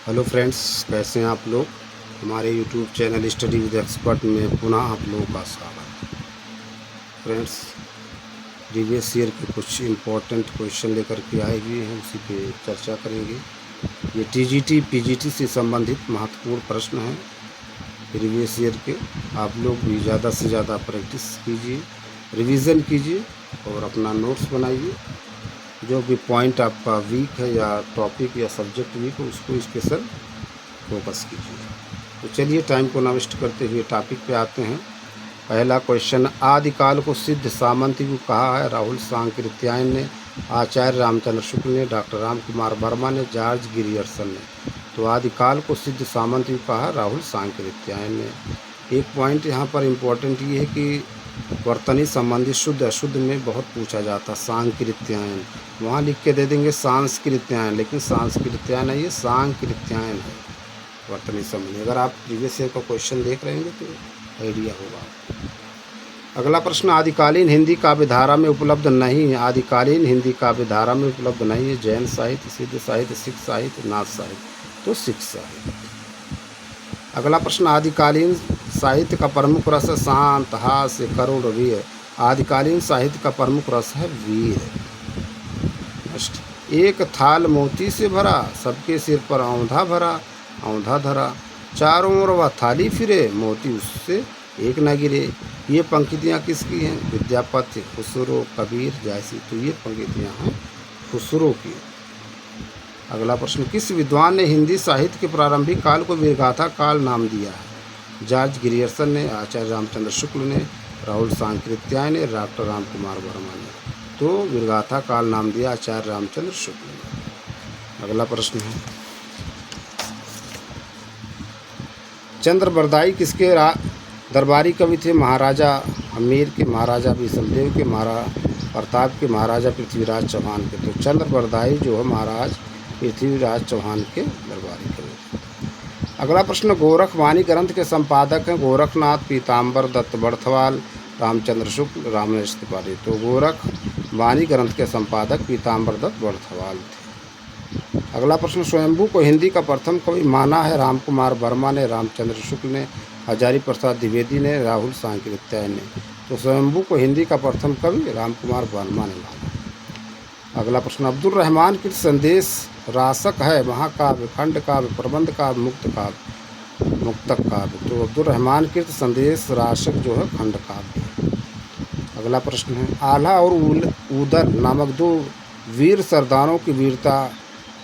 Hello friends, कैसे हैं आप लोग। हमारे YouTube channel study with expert में पुनः आप लोगों का स्वागत। फ्रेंड्स, प्रीवियस ईयर के कुछ इम्पोर्टेंट क्वेश्चन लेकर के आए हुए हैं, उसी पे चर्चा करेंगे। ये टीजीटी पीजीटी से संबंधित महत्वपूर्ण प्रश्न हैं प्रीवियस ईयर के। आप लोग भी ज़्यादा से ज़्यादा प्रैक्टिस कीजिए, रिवीजन कीजिए और अपना नोट्स बनाइए। जो भी पॉइंट आपका वीक है या टॉपिक या सब्जेक्ट वीक हो, उसको स्पेशल फोकस कीजिए। तो चलिए, टाइम को न वेस्ट करते हुए टॉपिक पे आते हैं। पहला क्वेश्चन, आदिकाल को सिद्ध सामंत युग कहा है। राहुल सांकृत्यायन ने, आचार्य रामचंद्र शुक्ल ने, डॉक्टर राम कुमार वर्मा ने, जॉर्ज गिरियर्सन ने। तो आदिकाल को सिद्ध सामंत युग कहा राहुल सांकृत्यायन ने। एक पॉइंट यहाँ पर इम्पोर्टेंट ये है कि वर्तनी संबंधी शुद्ध अशुद्ध में बहुत पूछा जाता। सांकृत्यायन वहाँ लिख के दे देंगे सांस्कृत्यायन, लेकिन सांस्कृत्यायन है, ये सांकृत्यायन है वर्तनी संबंधी। अगर आप प्रीवियस ईयर का क्वेश्चन देख रहे होंगे तो आइडिया होगा। अगला प्रश्न, आदिकालीन हिंदी काव्यधारा में उपलब्ध नहीं है। आदिकालीन हिंदी काव्यधारा में उपलब्ध नहीं है। जैन साहित्य, सिद्ध साहित्य, सिख साहित्य, नाथ साहित्य। तो सिख साहित्य। अगला प्रश्न, आदिकालीन साहित्य का प्रमुख रस है शांत, हास्य, करुण, वीर। आदिकालीन साहित्य का प्रमुख रस है वीर। एक थाल मोती से भरा, सबके सिर पर औंधा भरा, औंधा धरा। चारों ओर वह थाली फिरे, मोती उससे एक न गिरे। ये पंक्तियाँ किसकी हैं? विद्यापति, खुसरो, कबीर जैसी। तो ये पंक्तियाँ हैं खुसरो की। अगला प्रश्न, किस विद्वान ने हिंदी साहित्य के प्रारंभिक काल को वीरगाथा काल नाम दिया है? जॉर्ज गिरियर्सन ने, आचार्य रामचंद्र शुक्ल ने, राहुल सांकृत्यायन ने, डॉक्टर राम कुमार वर्मा ने। तो वीरगाथा काल नाम दिया आचार्य रामचंद्र शुक्ल ने। अगला प्रश्न है, चंद्रबरदाई किसके दरबारी कवि थे? महाराजा हमीर के, महाराजा बिसलदेव के, महाराजा प्रताप के, महाराजा पृथ्वीराज चौहान के। तो चंद्रबरदाई जो है महाराज पृथ्वीराज चौहान के दरबारी कवि। अगला प्रश्न, गोरखवाणी ग्रंथ के संपादक हैं गोरखनाथ, पीताम्बर दत्त बड़थवाल, रामचंद्र शुक्ल, रामनेश त्रिपाठी। तो गोरखवाणी ग्रंथ के संपादक पीताम्बर दत्त बड़थवाल थे। अगला प्रश्न, स्वयंभू को हिंदी का प्रथम कवि माना है। राम कुमार वर्मा ने, रामचंद्र शुक्ल ने, हजारी प्रसाद द्विवेदी ने, राहुल सांकृत्यायन ने। तो स्वयंभू को हिंदी का प्रथम कवि राम कुमार वर्मा ने माना। अगला प्रश्न, अब्दुल रहमान कृत संदेश रासक है महाकाव्य, खंड काव्य, प्रबंध काव्य, मुक्त काव्य, मुक्तक काव्य। तो अब्दुल रहमान कृत संदेश रासक जो है खंड काव्य है। अगला प्रश्न है, आल्हा और ऊदल नामक दो वीर सरदारों की वीरता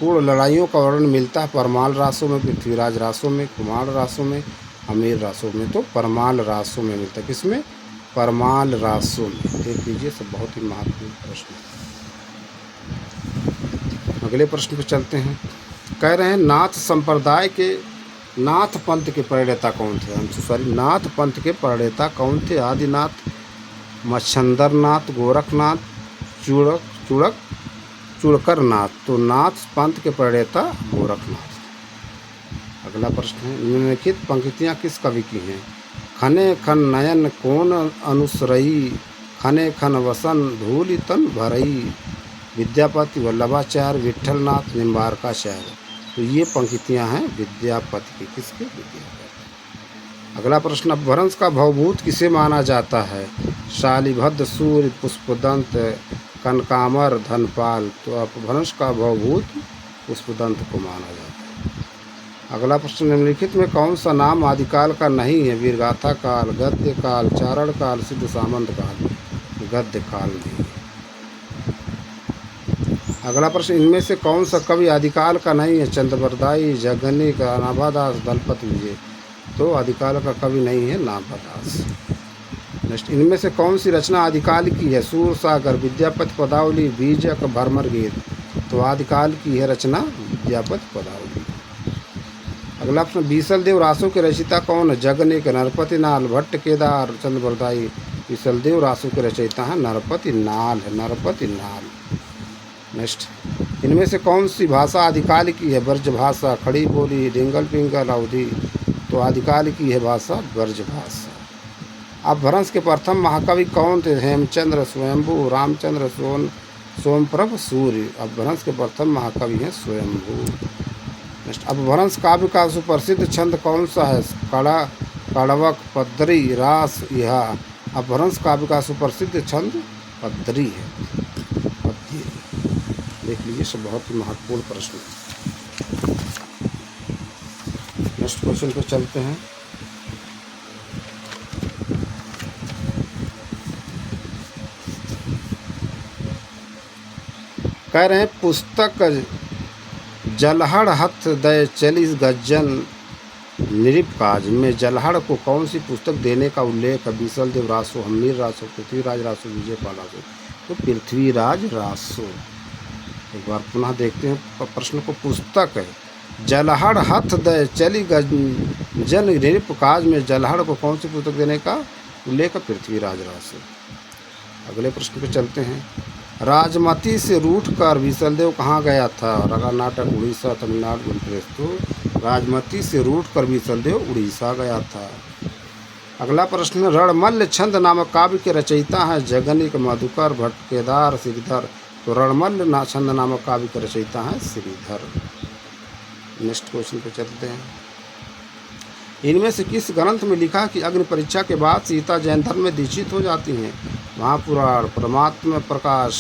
पूर्ण लड़ाइयों का वर्णन मिलता है परमाल रासों में, पृथ्वीराज रासों में, कुमार रासों में, हमीर रासों में। तो परमाल रासों में मिलता है। किसमें? परमाल रासों में। देख लीजिए, सब बहुत ही महत्वपूर्ण प्रश्न। अगले प्रश्न पर चलते हैं। कह रहे हैं, नाथ संप्रदाय के, नाथ पंथ के प्रणेता कौन थे? नाथ पंथ के प्रणेता कौन थे? आदिनाथ, मच्छंदरनाथ, गोरखनाथ, चूड़कर नाथ। तो नाथ पंथ के प्रणेता गोरखनाथ। अगला प्रश्न है, निम्नलिखित पंक्तियाँ किस कवि की हैं? खने खन नयन कौन अनुसरई, खने खन वसन धूलि तन भरई। विद्यापति, वल्लभाचार्य, विट्ठलनाथ, निम्बारकाचार्य। तो ये पंक्तियाँ हैं विद्यापति की। किसके? विद्यापति। अगला प्रश्न, अपभ्रंश का भवभूत किसे माना जाता है? शालिभद्र, सूर्य, पुष्पदंत, कनकामर, धनपाल। तो अपभ्रंश का भवभूत पुष्पदंत को माना जाता है। अगला प्रश्न, निम्नलिखित में कौन सा नाम आदिकाल का नहीं है? वीरगाथा काल, गद्य काल, चारण काल, सिद्ध सामंत काल। गद्य काल नहीं। अगला प्रश्न, इनमें से कौन सा कवि आदिकाल का नहीं है? चंद्रबरदाई, जगन्नी, नाभादास, दलपत विजय। तो आदिकाल का कवि नहीं है नाभादास। नेक्स्ट, इनमें से कौन सी रचना आदिकाल की है? सूरसागर, विद्यापति पदावली, बीजक, भरमर गीत। तो आदिकाल की है रचना विद्यापति पदावली। अगला प्रश्न, बीसलदेव रासों के रचयिता कौन है? जगन्नी, नरपति नाल, भट्ट केदार, चंद्रबरदाई। बीसलदेव रासों के रचयिता है नरपति नाल है, नरपति नाल। नेक्स्ट, इनमें से कौन सी भाषा आदिकाल की है? ब्रज भाषा, खड़ी बोली, डिंगल पिंगल, अवधि। तो आदिकाल की है भाषा ब्रज भाषा। अपभ्रंश के प्रथम महाकवि कौन थे? हेमचंद्र, स्वयंभू, रामचंद्र, सोमप्रभ, सूर्य। अपभ्रंश के प्रथम महाकवि हैं स्वयंभू। नेक्स्ट, अपभ्रंश काव्य का सुप्रसिद्ध छंद कौन सा है? कड़ा, कड़वक, पद्दरी, रास, इहा। अपभ्रंश काव्य का सुप्रसिद्ध छंद पद्दरी है। पद्य देख लीजिए, सब बहुत ही महत्वपूर्ण प्रश्न है। नेक्स्ट क्वेश्चन पे चलते हैं। कह रहे हैं पुस्तक जलहड़ हथ दय चली गज्जन निरिप काज में जलहड़ को कौन सी पुस्तक देने का उल्लेख है? बीसल देव रासो, हमीर रासो, पृथ्वीराज रासो, विजयपाल रासो। तो पृथ्वीराज रासो। एक बार पुनः देखते हैं प्रश्न को। पुस्तक है जलहड़ हथ दय चली गज्जन निरिप काज में जलहड़ को कौन सी पुस्तक देने का उल्लेख है? पृथ्वीराज रासो। अगले प्रश्न पे चलते हैं। राजमती से रूठकर विसलदेव कहाँ गया था? कर्नाटक, उड़ीसा, तमिलनाडु, मध्य प्रदेश। तो राजमती से रूठकर विसलदेव उड़ीसा गया था। अगला प्रश्न, रणमल्ल छंद नामक काव्य के रचयिता हैं जगनिक, मधुकर, भट्ट, केदार, श्रीधर। तो रणमल्ल छंद नामक काव्य के रचयिता हैं श्रीधर। नेक्स्ट क्वेश्चन पे चलते हैं। इनमें से किस ग्रंथ में लिखा कि अग्नि परीक्षा के बाद सीता जैन धर्म में दीक्षित हो जाती हैं? महापुराण, परमात्मा प्रकाश,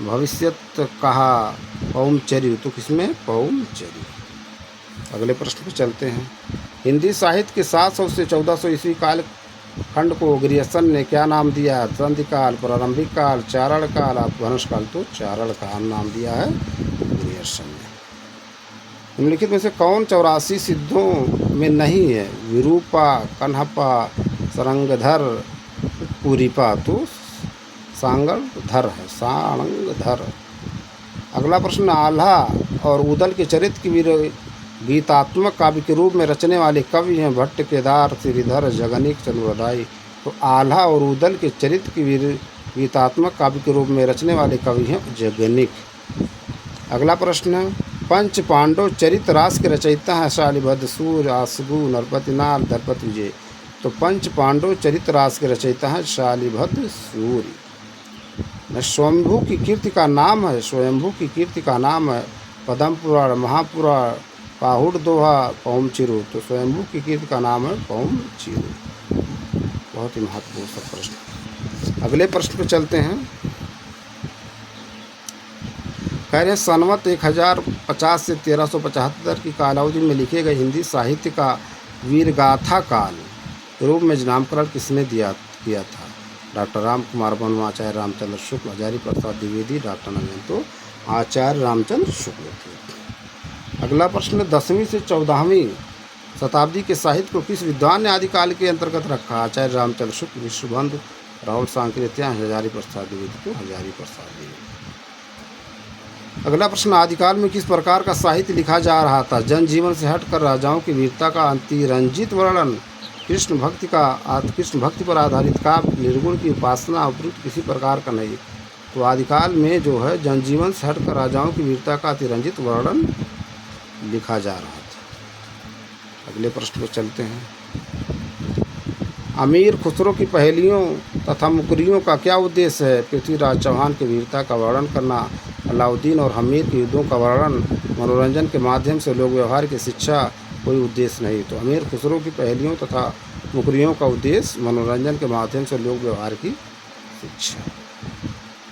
भविष्यत कहा, पौमचर्य। तो किसमें? पौमचर्य। अगले प्रश्न पर चलते हैं। हिंदी साहित्य के 700 से 1400 ईस्वी काल खंड को ग्रियर्सन ने क्या नाम दिया? संधिकाल, प्रारंभिक काल, चारण काल, अपभ्रंश काल। तो चारण काल नाम दिया है ग्रियर्सन ने। निम्नलिखित में से कौन 84 सिद्धों में नहीं है? विरूपा, कन्हपा, सरंगधर, पूरीपा। तो सांगधर है, सांगधर। अगला प्रश्न, आल्हा और उदल के चरित्र की गीतात्मक काव्य के रूप में रचने वाले कवि हैं भट्ट, केदार, श्रीधर, जगनिक, चंद्रोदय। तो आल्हा और उदल के चरित्र की गीतात्मक काव्य के रूप में रचने वाले कवि हैं जगनिक। अगला प्रश्न, पंच पांडव चरित रास के रचयिता हैं शालिभद्र, सूर्य, आसगु, नरपतिनाल, दर्पति विजय। तो पंच पांडव चरित रास के रचयिता हैं शालिभद्र, सूर्य। स्वयंभू की कीर्ति का नाम है, स्वयंभू की कीर्ति का नाम है पद्म पुराण, महापुराण, पाहुड़ दोहा, पौमचिरू। तो स्वयंभू की कीर्ति का नाम है पौमचिरू। बहुत ही महत्वपूर्ण सब प्रश्न। अगले प्रश्न पर चलते हैं। कह रहे हैं सनवत 1050 से 1375 की कालावधि में लिखे गए हिंदी साहित्य का वीरगाथा काल रूप में नामकरण किसने किया था? डॉक्टर राम कुमार वर्मा, आचार्य रामचंद्र शुक्ल, हजारी प्रसाद द्विवेदी, डॉक्टर नंदन। तो आचार्य रामचंद्र शुक्ल थे। अगला प्रश्न, 10वीं से 14वीं शताब्दी के साहित्य को किस विद्वान ने आदिकाल के अंतर्गत रखा? आचार्य रामचंद्र शुक्ल, विश्वबंधु, राहुल सांकृत्य, हजारी प्रसाद द्विवेदी। तो हजारी प्रसाद द्विवेदी। अगला प्रश्न, आदिकाल में किस प्रकार का साहित्य लिखा जा रहा था? जनजीवन से हटकर राजाओं की वीरता का अतिरंजित वर्णन, कृष्ण भक्ति पर आधारित काव्य, निर्गुण की उपासना, उपयुक्त किसी प्रकार का नहीं। तो आदिकाल में जो है जनजीवन से हटकर राजाओं की वीरता का अतिरंजित वर्णन लिखा जा रहा था। अगले प्रश्न पर चलते हैं। अमीर खुसरो की पहेलियों तथा मुकरियों का क्या उद्देश्य है? पृथ्वीराज चौहान की वीरता का वर्णन करना, अलाउद्दीन और हमीर के युद्धों का वर्णन, मनोरंजन के माध्यम से लोक व्यवहार की शिक्षा। कोई उद्देश्य नहीं। तो अमीर खुसरो की पहेलियों तथा मुकरियों का उद्देश्य मनोरंजन के माध्यम से लोक व्यवहार की शिक्षा।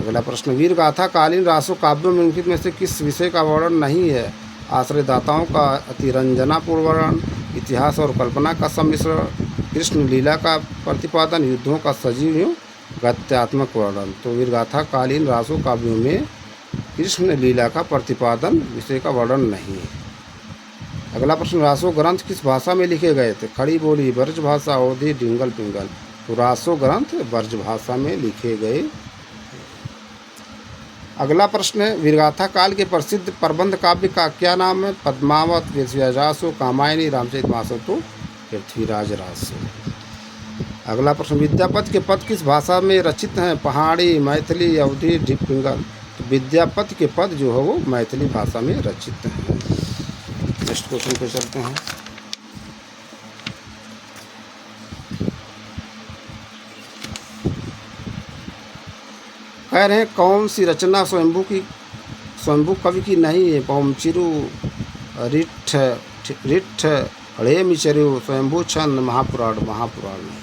अगला प्रश्न, वीरगाथा कालीन रासो काव्यों में निम्नलिखित में से किस विषय का वर्णन नहीं है? आश्रयदाताओं का अतिरंजनापूर्ण वर्णन, इतिहास और कल्पना का सम्मिश्रण, कृष्ण लीला का प्रतिपादन, युद्धों का सजीव गत्यात्मक वर्णन। तो वीरगाथा कालीन रासो काव्यों में कृष्ण लीला का प्रतिपादन विषय का वर्णन नहीं है। अगला प्रश्न, रासो ग्रंथ किस भाषा में लिखे गए थे? खड़ी बोली, ब्रज भाषा, अवधी, डिंगल पिंगल। तो रासो ग्रंथ ब्रज भाषा में लिखे गए। अगला प्रश्न है, वीरगाथा काल के प्रसिद्ध प्रबंध काव्य का क्या नाम है? पद्मावत, वेदव्यासो, कामायनी, रामचरितमानस। तो पृथ्वीराज रासो। अगला प्रश्न, विद्यापति के पद किस भाषा में रचित हैं? पहाड़ी, मैथिली, अवधी, पिंगल। तो विद्यापति के पद जो है वो मैथिली भाषा में रचित हैं। नेक्स्ट क्वेश्चन पे चलते हैं। कह रहे हैं कौन सी रचना स्वयंभू कवि की नहीं है? पौमचिरू, रिठ रिठ हड़े मिचर्यु स्वयंभू छंद महापुराण महापुराण में।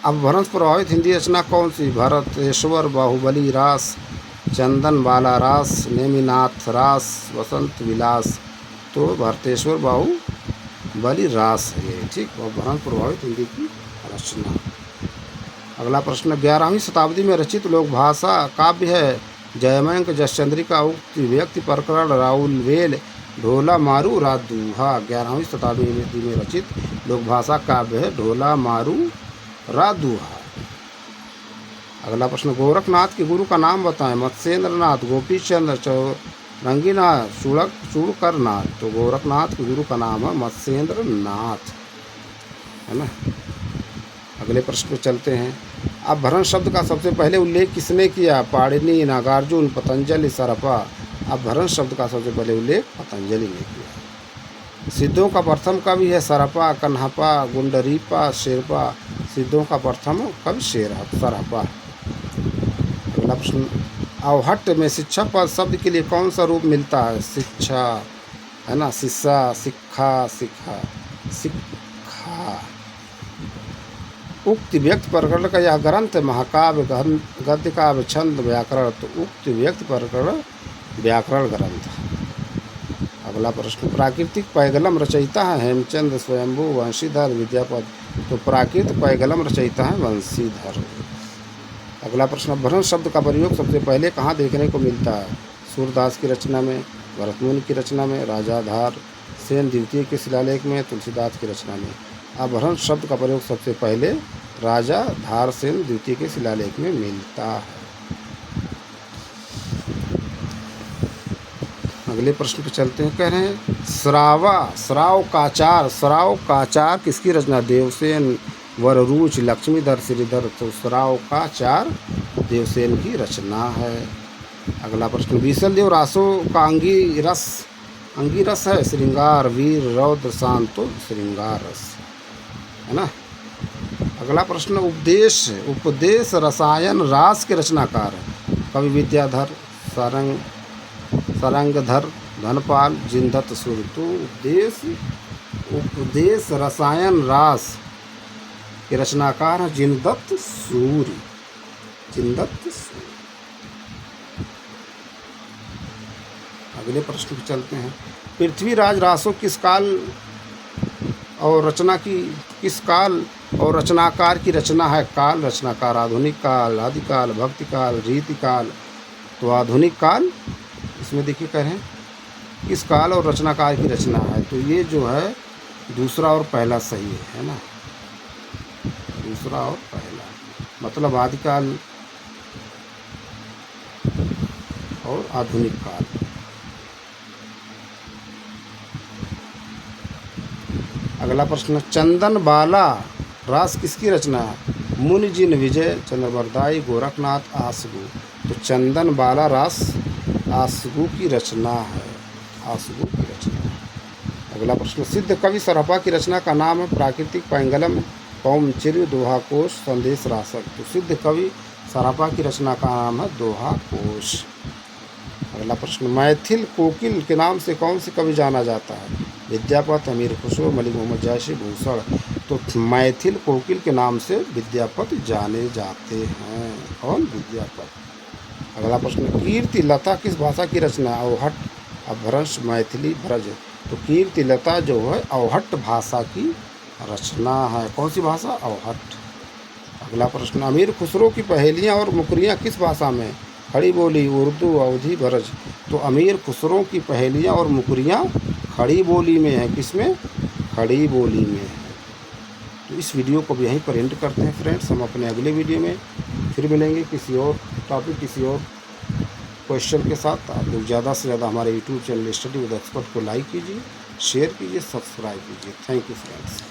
अब भ्रंश प्रभावित हिंदी रचना कौन सी? भरतेश्वर, बाहुबली रास, चंदन बाला रास, नेमिनाथ रास, वसंत विलास। तो भरतेश्वर बाहुबली रास है ये, ठीक। और भ्रंश प्रभावित हिंदी की रचना। अगला प्रश्न, 11वीं शताब्दी में रचित लोक भाषा काव्य है जयमंक, जसचंद्रिका, उक्ति व्यक्ति प्रकरण, राउलवेल, ढोला मारू रादूहा। 11वीं शताब्दी में रचित लोक भाषा काव्य है ढोला मारू रादूहा। अगला प्रश्न, गोरखनाथ के गुरु का नाम बताएं। मत्स्येंद्र नाथ, गोपी चंद्र, चौरंगीनाथ, चूड़करनाथ। तो गोरखनाथ के गुरु का नाम है मत्स्येंद्र नाथ, है ना। अगले प्रश्न पे चलते हैं। अब भ्रंश शब्द का सबसे पहले उल्लेख किसने किया? पाणिनि, नागार्जुन, पतंजलि, सरपा। अब भ्रंश शब्द का सबसे पहले उल्लेख पतंजलि ने किया। सिद्धों का प्रथम कवि है सरपा, कन्हपा, गुंडरीपा, शेरपा। सिद्धों का प्रथम कवि सरपा। अगला प्रश्न, अवहट्ट में शिक्षा पद शब्द के लिए कौन सा रूप मिलता है? शिक्षा, है ना, शिक्षा, शिक्षा, शिक्षा, शिक्षा। उक्त व्यक्ति प्रकरण का यह ग्रंथ महाकाव्य, गद्य काव्य, छंद, व्याकरण। तो उक्त व्यक्ति प्रकरण व्याकरण ग्रंथ। अगला प्रश्न, प्राकृतिक पैगलम रचयिता है हेमचंद, स्वयंभू, वंशीधर, विद्यापति। तो प्राकृत पैगलम रचयिता है वंशीधर। अगला प्रश्न, भ्रंश शब्द का प्रयोग सबसे पहले कहाँ देखने को मिलता है? सूरदास की रचना में, भरतमुनि की रचना में, राजाधार सेन द्वितीय के शिलालेख में, तुलसीदास की रचना में। अब भ्रंश शब्द का प्रयोग सबसे पहले राजा धार सेन द्वितीय के शिलालेख में मिलता है। अगले प्रश्न पे चलते हैं। कह रहे हैं श्राव काचार किसकी रचना? देवसेन, वररुच, लक्ष्मीधर, श्रीधर। तो श्राव काचार देवसेन की रचना है। अगला प्रश्न, बीसलदेव रासों का अंगिरस है श्रृंगार, वीर, रौद्र, शांत। तो श्रृंगार रस, है ना। अगला प्रश्न, उपदेश रसायन रास के रचनाकार है कवि विद्याधर, सारंगधर, धनपाल, जिनदत्त सूर्य। तो उपदेश रसायन रास के रचनाकार है जिनदत्त सूर्य। अगले प्रश्न पर चलते हैं। पृथ्वीराज रासो किस काल और रचनाकार की रचना है? काल रचनाकार, आधुनिक काल, आदिकाल, भक्ति काल, रीति काल। तो आधुनिक काल, इसमें देखिए कह रहे हैं किस काल और रचनाकार की रचना है। तो ये जो है दूसरा और पहला सही है ना। दूसरा और पहला मतलब आदिकाल और आधुनिक काल। अगला प्रश्न, चंदन बाला रास किसकी रचना है? मुनिजिन, विजय, चंद्रबरदाई, गोरखनाथ, आसगु। तो चंदन बाला रास आसगु की रचना है। अगला प्रश्न, सिद्ध कवि सरपा की रचना का नाम है प्राकृतिक पैंगलम, कौमचिर, दोहा कोश, संदेश रासक। तो सिद्ध कवि सरपा की रचना का नाम है दोहा कोश। अगला प्रश्न, मैथिल कोकिल के नाम से कौन से कवि जाना जाता है? विद्यापति, अमीर खुसरो, मलिक मोहम्मद जैशी, भूषण। तो मैथिल कोकिल के नाम से विद्यापति जाने जाते हैं। कौन? विद्यापति। अगला प्रश्न, कीर्ति लता किस भाषा की रचना? अवहट्ट, अपभ्रंश, मैथिली, ब्रज। तो कीर्ति लता जो है अवहट्ट भाषा की रचना है। कौन सी भाषा? अवहट्ट। अगला प्रश्न, अमीर खुसरो की पहेलियाँ और मुकरियाँ किस भाषा में? खड़ी बोली, उर्दू, अवधी, ब्रज। तो अमीर खुसरो की पहेलियाँ और मुकरियाँ खड़ी बोली में है। किसमें? खड़ी बोली में है। तो इस वीडियो को भी यहीं पर एंड करते हैं फ्रेंड्स। हम अपने अगले वीडियो में फिर मिलेंगे किसी और टॉपिक, किसी और क्वेश्चन के साथ। आप लोग ज़्यादा से ज़्यादा हमारे YouTube channel study with expert को लाइक कीजिए, शेयर कीजिए, सब्सक्राइब कीजिए। Thank you friends.